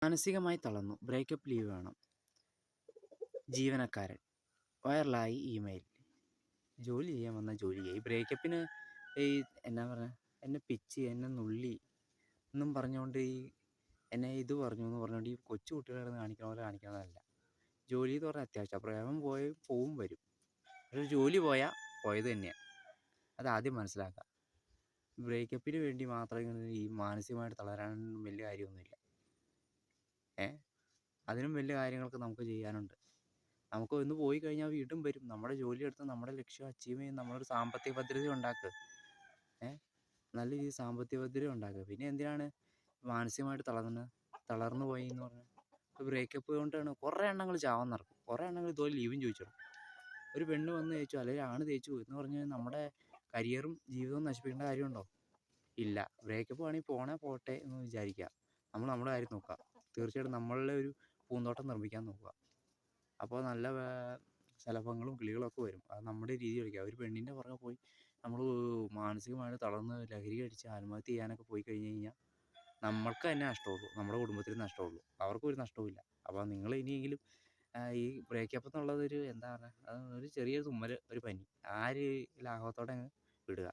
മാനസികമായി തളർന്നു, breakup leave വേണം. ജീവനക്കാരൻ വൈറലായി ഇമെയിൽ. ജോലി ചെയ്യാൻ വന്ന ജോലി ചെയ്യും. ഈ ബ്രേക്കപ്പിന് ഈ എന്നാ പറയുക, എന്നെ പിച്ചി, എന്നെ നുള്ളി എന്നും പറഞ്ഞുകൊണ്ട് എന്നെ ഇത് പറഞ്ഞു എന്ന് പറഞ്ഞുകൊണ്ട് ഈ കൊച്ചു കുട്ടികളെ കാണിക്കണ പോലെ കാണിക്കണതല്ല. ജോലി എന്ന് പറഞ്ഞാൽ അത്യാവശ്യം, പ്രേമം പോവും വരും. ഒരു ജോലി പോയാൽ പോയത് തന്നെയാണ്. അതാദ്യം മനസ്സിലാക്കുക. ബ്രേക്കപ്പിന് വേണ്ടി മാത്രം ഈ മാനസികമായിട്ട് തളരാനൊന്നും വലിയ കാര്യമൊന്നുമില്ല. അതിനും വലിയ കാര്യങ്ങളൊക്കെ നമുക്ക് ചെയ്യാനുണ്ട്. നമുക്ക് ഒന്ന് പോയി കഴിഞ്ഞാൽ വീണ്ടും വരും. നമ്മുടെ ജോലിയെടുത്ത് നമ്മുടെ ലക്ഷ്യം അച്ചീവ് ചെയ്യും. നമ്മളൊരു സാമ്പത്തിക ഭദ്രത ഉണ്ടാക്കുക. നല്ല രീതിയിൽ സാമ്പത്തിക ഭദ്രത ഉണ്ടാക്കുക. പിന്നെ എന്തിനാണ് മാനസികമായിട്ട് തളർന്നു പോയി എന്ന് പറഞ്ഞാൽ ബ്രേക്കപ്പ് കൊണ്ടാണ് കുറേ എണ്ണങ്ങൾ ചാവാൻ നടക്കും. കുറേ എണ്ണങ്ങൾ ഇതുപോലെ ലീവും ചോദിച്ചോളും. ഒരു പെണ്ണ് വന്ന് തേച്ചു, അല്ലെങ്കിൽ ആണ് തേച്ചു എന്ന് പറഞ്ഞ് നമ്മുടെ കരിയറും ജീവിതവും നശിപ്പിക്കേണ്ട കാര്യമുണ്ടോ? ഇല്ല. ബ്രേക്കപ്പ് ആണെങ്കിൽ പോട്ടെ എന്ന് വിചാരിക്കുക. നമ്മൾ നമ്മുടെ കാര്യം നോക്കുക. തീർച്ചയായിട്ടും നമ്മളുടെ ഒരു പൂന്തോട്ടം നിർമ്മിക്കാൻ നോക്കുക. അപ്പോൾ നല്ല ശലഭങ്ങളും കിളികളൊക്കെ വരും. അത് നമ്മുടെ രീതി കളിക്കുക. ഒരു പെണ്ണിൻ്റെ പുറകെ പോയി നമ്മൾ മാനസികമായിട്ട് തളർന്ന് ലഹരി അടിച്ച് ആത്മഹത്യ ചെയ്യാനൊക്കെ പോയി കഴിഞ്ഞ് കഴിഞ്ഞാൽ നമ്മൾക്ക് തന്നെ നഷ്ടമുള്ളൂ, നമ്മുടെ കുടുംബത്തിന് നഷ്ടമുള്ളൂ, അവർക്കൊരു നഷ്ടവുമില്ല. അപ്പോൾ നിങ്ങൾ ഇനിയെങ്കിലും ഈ ബ്രേക്കപ്പ് എന്നുള്ളതൊരു എന്താ പറയുക, ഒരു ചെറിയ തുമ്മൽ, ഒരു പനി, ആ ഒരു ലാഘവത്തോടെ അങ്ങ് വിടുക.